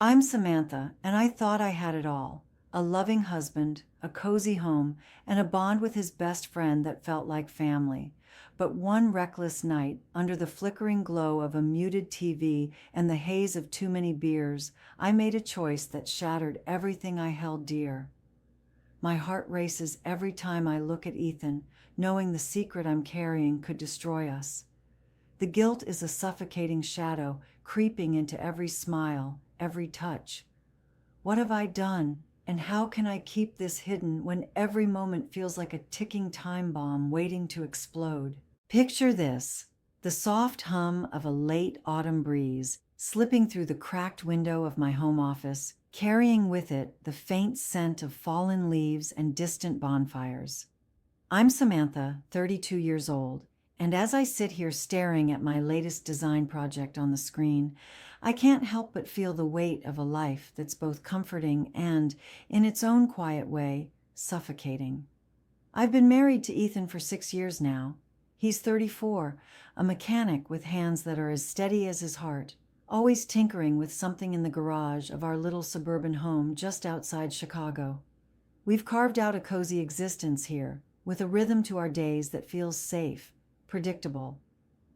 I'm Samantha, and I thought I had it all: a loving husband, a cozy home, and a bond with his best friend that felt like family. But one reckless night, under the flickering glow of a muted TV and the haze of too many beers, I made a choice that shattered everything I held dear. My heart races every time I look at Ethan, knowing the secret I'm carrying could destroy us. The guilt is a suffocating shadow, creeping into every smile, every touch. What have I done, and how can I keep this hidden when every moment feels like a ticking time bomb waiting to explode? Picture this: the soft hum of a late autumn breeze slipping through the cracked window of my home office, carrying with it the faint scent of fallen leaves and distant bonfires. I'm Samantha, 32 years old, and as I sit here staring at my latest design project on the screen, I can't help but feel the weight of a life that's both comforting and, in its own quiet way, suffocating. I've been married to Ethan for 6 years now. He's 34, a mechanic with hands that are as steady as his heart, always tinkering with something in the garage of our little suburban home just outside Chicago. We've carved out a cozy existence here, with a rhythm to our days that feels safe, predictable.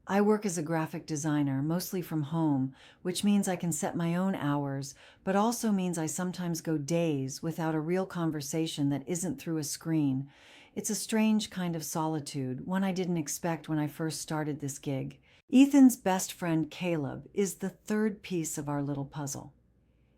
I work as a graphic designer, mostly from home, which means I can set my own hours, but also means I sometimes go days without a real conversation that isn't through a screen. It's a strange kind of solitude, one I didn't expect when I first started this gig. Ethan's best friend, Caleb, is the third piece of our little puzzle.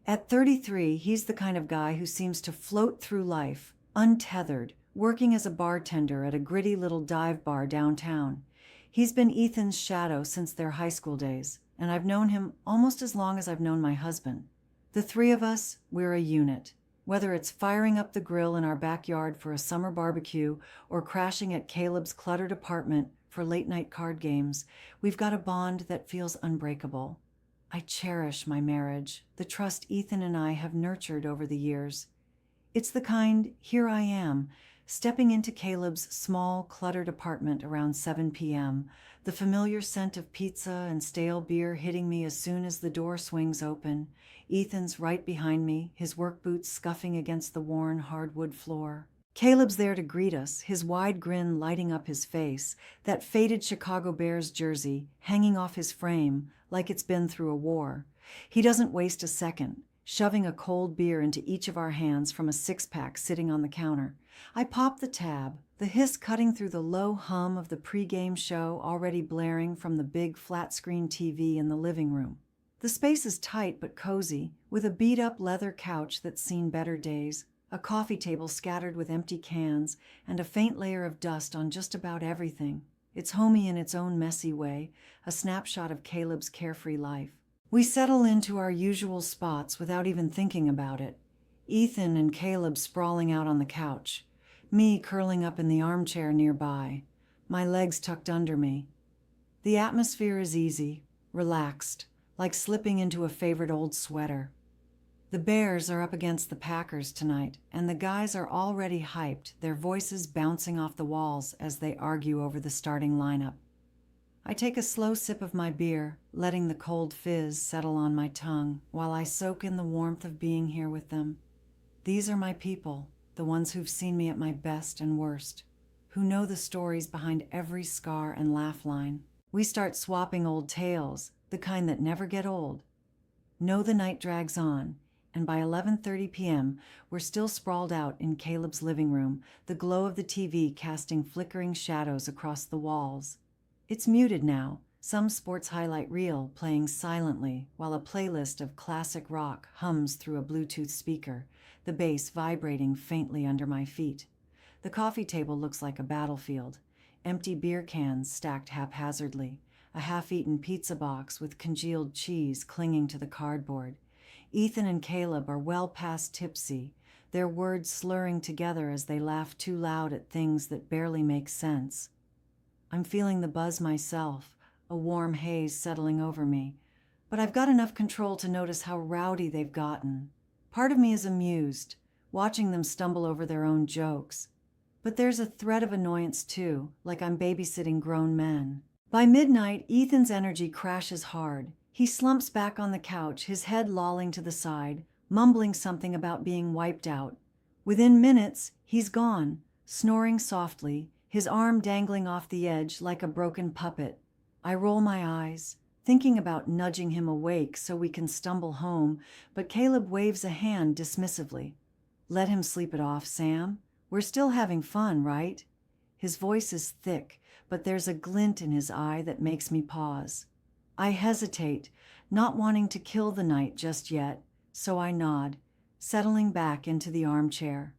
At 33, he's the kind of guy who seems to float through life, untethered, working as a bartender at a gritty little dive bar downtown. He's been Ethan's shadow since their high school days, and I've known him almost as long as I've known my husband. The three of us, we're a unit. Whether it's firing up the grill in our backyard for a summer barbecue or crashing at Caleb's cluttered apartment for late-night card games, we've got a bond that feels unbreakable. I cherish my marriage, the trust Ethan and I have nurtured over the years. It's the kind, here I am, stepping into Caleb's small, cluttered apartment around 7 p.m., the familiar scent of pizza and stale beer hitting me as soon as the door swings open. Ethan's right behind me, his work boots scuffing against the worn hardwood floor. Caleb's there to greet us, his wide grin lighting up his face, that faded Chicago Bears jersey hanging off his frame like it's been through a war. He doesn't waste a second, shoving a cold beer into each of our hands from a six-pack sitting on the counter. I pop the tab, the hiss cutting through the low hum of the pre-game show already blaring from the big flat-screen TV in the living room. The space is tight but cozy, with a beat-up leather couch that's seen better days, a coffee table scattered with empty cans, and a faint layer of dust on just about everything. It's homey in its own messy way, a snapshot of Caleb's carefree life. We settle into our usual spots without even thinking about it. Ethan and Caleb sprawling out on the couch, me curling up in the armchair nearby, my legs tucked under me. The atmosphere is easy, relaxed, like slipping into a favorite old sweater. The Bears are up against the Packers tonight, and the guys are already hyped, their voices bouncing off the walls as they argue over the starting lineup. I take a slow sip of my beer, letting the cold fizz settle on my tongue while I soak in the warmth of being here with them. These are my people, the ones who've seen me at my best and worst, who know the stories behind every scar and laugh line. We start swapping old tales, the kind that never get old. Know the night drags on, and by 11:30 p.m., we're still sprawled out in Caleb's living room, the glow of the TV casting flickering shadows across the walls. It's muted now, some sports highlight reel playing silently while a playlist of classic rock hums through a Bluetooth speaker, the bass vibrating faintly under my feet. The coffee table looks like a battlefield, empty beer cans stacked haphazardly, a half-eaten pizza box with congealed cheese clinging to the cardboard. Ethan and Caleb are well past tipsy, their words slurring together as they laugh too loud at things that barely make sense. I'm feeling the buzz myself, a warm haze settling over me, but I've got enough control to notice how rowdy they've gotten. Part of me is amused, watching them stumble over their own jokes. But there's a thread of annoyance too, like I'm babysitting grown men. By midnight, Ethan's energy crashes hard. He slumps back on the couch, his head lolling to the side, mumbling something about being wiped out. Within minutes, he's gone, snoring softly, his arm dangling off the edge like a broken puppet. I roll my eyes, thinking about nudging him awake so we can stumble home, but Caleb waves a hand dismissively. Let him sleep it off, Sam. We're still having fun, right? His voice is thick, but there's a glint in his eye that makes me pause. I hesitate, not wanting to kill the night just yet, so I nod, settling back into the armchair.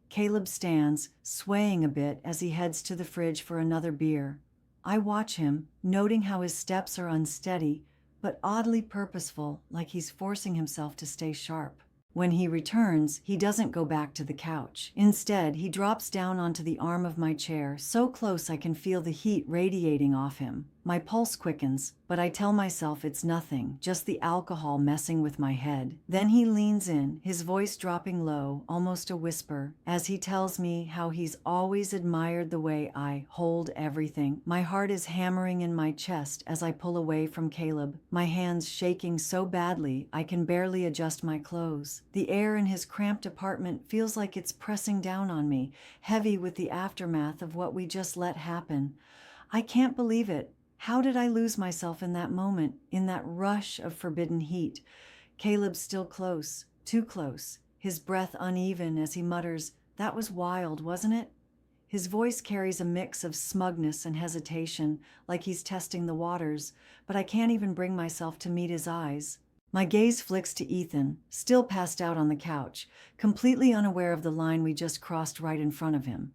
Caleb stands, swaying a bit as he heads to the fridge for another beer. I watch him, noting how his steps are unsteady, but oddly purposeful, like he's forcing himself to stay sharp. When he returns, he doesn't go back to the couch. Instead, he drops down onto the arm of my chair, so close I can feel the heat radiating off him. My pulse quickens, but I tell myself it's nothing, just the alcohol messing with my head. Then he leans in, his voice dropping low, almost a whisper, as he tells me how he's always admired the way I hold everything. My heart is hammering in my chest as I pull away from Caleb, my hands shaking so badly I can barely adjust my clothes. The air in his cramped apartment feels like it's pressing down on me, heavy with the aftermath of what we just let happen. I can't believe it. How did I lose myself in that moment, in that rush of forbidden heat? Caleb's still close, too close, his breath uneven as he mutters, "That was wild, wasn't it?" His voice carries a mix of smugness and hesitation, like he's testing the waters, but I can't even bring myself to meet his eyes. My gaze flicks to Ethan, still passed out on the couch, completely unaware of the line we just crossed right in front of him.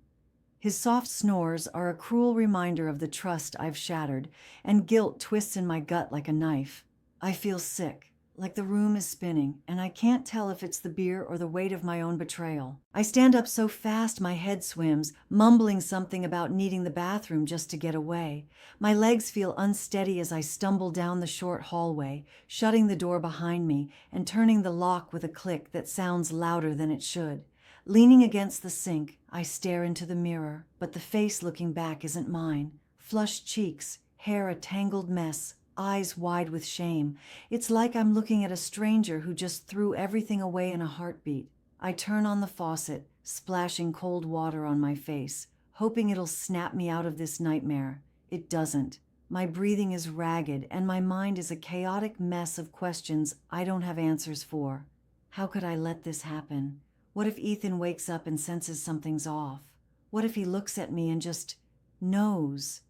His soft snores are a cruel reminder of the trust I've shattered, and guilt twists in my gut like a knife. I feel sick, like the room is spinning, and I can't tell if it's the beer or the weight of my own betrayal. I stand up so fast my head swims, mumbling something about needing the bathroom just to get away. My legs feel unsteady as I stumble down the short hallway, shutting the door behind me and turning the lock with a click that sounds louder than it should. Leaning against the sink, I stare into the mirror, but the face looking back isn't mine. Flushed cheeks, hair a tangled mess, eyes wide with shame. It's like I'm looking at a stranger who just threw everything away in a heartbeat. I turn on the faucet, splashing cold water on my face, hoping it'll snap me out of this nightmare. It doesn't. My breathing is ragged, and my mind is a chaotic mess of questions I don't have answers for. How could I let this happen? What if Ethan wakes up and senses something's off? What if he looks at me and just knows?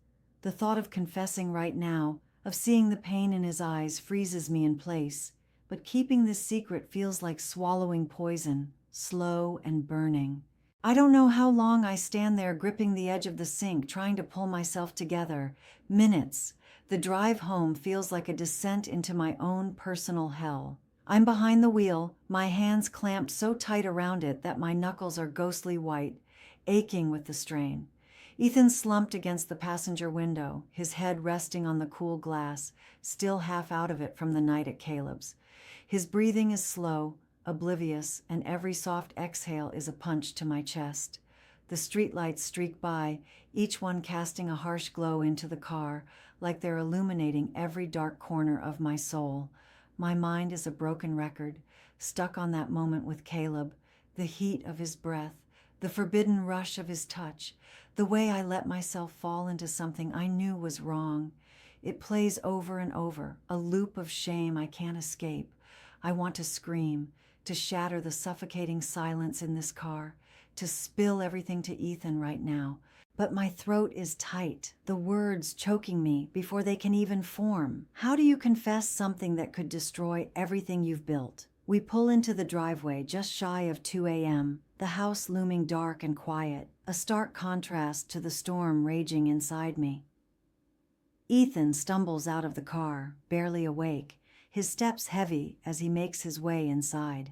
The thought of confessing right now, of seeing the pain in his eyes, freezes me in place. But keeping this secret feels like swallowing poison, slow and burning. I don't know how long I stand there gripping the edge of the sink, trying to pull myself together. Minutes. The drive home feels like a descent into my own personal hell. I'm behind the wheel, my hands clamped so tight around it that my knuckles are ghostly white, aching with the strain. Ethan slumped against the passenger window, his head resting on the cool glass, still half out of it from the night at Caleb's. His breathing is slow, oblivious, and every soft exhale is a punch to my chest. The streetlights streak by, each one casting a harsh glow into the car, like they're illuminating every dark corner of my soul. My mind is a broken record, stuck on that moment with Caleb, the heat of his breath, the forbidden rush of his touch, the way I let myself fall into something I knew was wrong. It plays over and over, a loop of shame I can't escape. I want to scream, to shatter the suffocating silence in this car, to spill everything to Ethan right now. But my throat is tight, the words choking me before they can even form. How do you confess something that could destroy everything you've built? We pull into the driveway just shy of 2 a.m., the house looming dark and quiet, a stark contrast to the storm raging inside me. Ethan stumbles out of the car, barely awake, his steps heavy as he makes his way inside.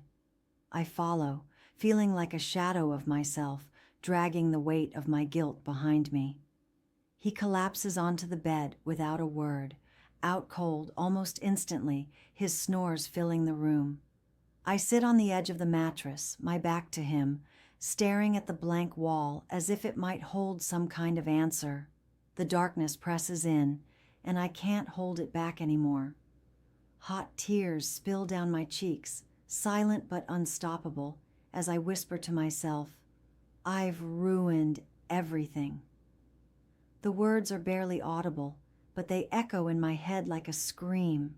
I follow, feeling like a shadow of myself, dragging the weight of my guilt behind me. He collapses onto the bed without a word, out cold almost instantly, his snores filling the room. I sit on the edge of the mattress, my back to him, staring at the blank wall as if it might hold some kind of answer. The darkness presses in, and I can't hold it back anymore. Hot tears spill down my cheeks, silent but unstoppable, as I whisper to myself, I've ruined everything. The words are barely audible, but they echo in my head like a scream.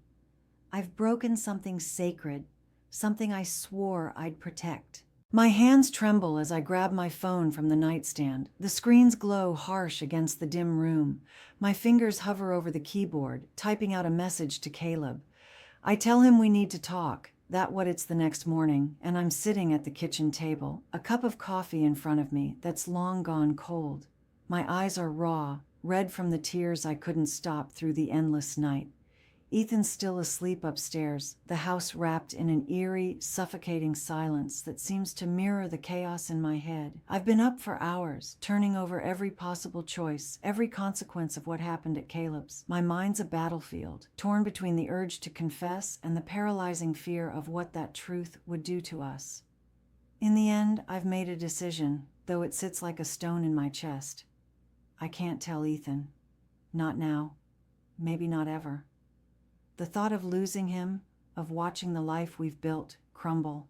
I've broken something sacred, something I swore I'd protect. My hands tremble as I grab my phone from the nightstand. The screen's glow harsh against the dim room. My fingers hover over the keyboard, typing out a message to Caleb. I tell him we need to talk. It's the next morning, and I'm sitting at the kitchen table, a cup of coffee in front of me that's long gone cold. My eyes are raw, red from the tears I couldn't stop through the endless night. Ethan's still asleep upstairs, the house wrapped in an eerie, suffocating silence that seems to mirror the chaos in my head. I've been up for hours, turning over every possible choice, every consequence of what happened at Caleb's. My mind's a battlefield, torn between the urge to confess and the paralyzing fear of what that truth would do to us. In the end, I've made a decision, though it sits like a stone in my chest. I can't tell Ethan. Not now. Maybe not ever. The thought of losing him, of watching the life we've built crumble,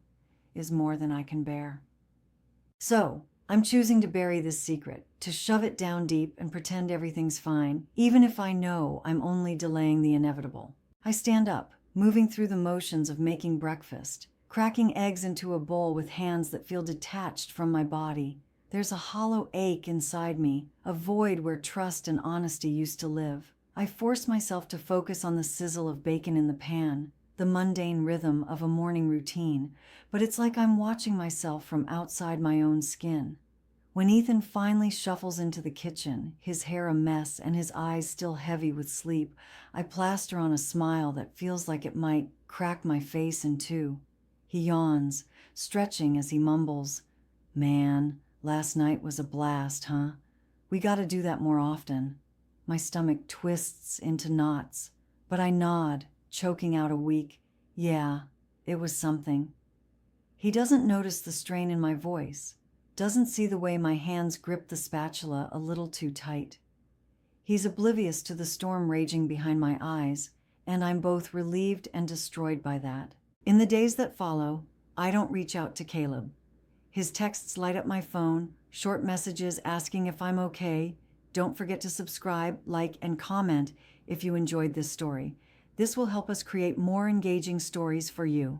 is more than I can bear. So, I'm choosing to bury this secret, to shove it down deep and pretend everything's fine, even if I know I'm only delaying the inevitable. I stand up, moving through the motions of making breakfast, cracking eggs into a bowl with hands that feel detached from my body. There's a hollow ache inside me, a void where trust and honesty used to live. I force myself to focus on the sizzle of bacon in the pan, the mundane rhythm of a morning routine, but it's like I'm watching myself from outside my own skin. When Ethan finally shuffles into the kitchen, his hair a mess and his eyes still heavy with sleep, I plaster on a smile that feels like it might crack my face in two. He yawns, stretching as he mumbles, "Man, last night was a blast, huh? We gotta do that more often." My stomach twists into knots, but I nod, choking out a weak, "Yeah, it was something." He doesn't notice the strain in my voice, doesn't see the way my hands grip the spatula a little too tight. He's oblivious to the storm raging behind my eyes, and I'm both relieved and destroyed by that. In the days that follow, I don't reach out to Caleb. His texts light up my phone, short messages asking if I'm okay. Don't forget to subscribe, like, and comment if you enjoyed this story. This will help us create more engaging stories for you.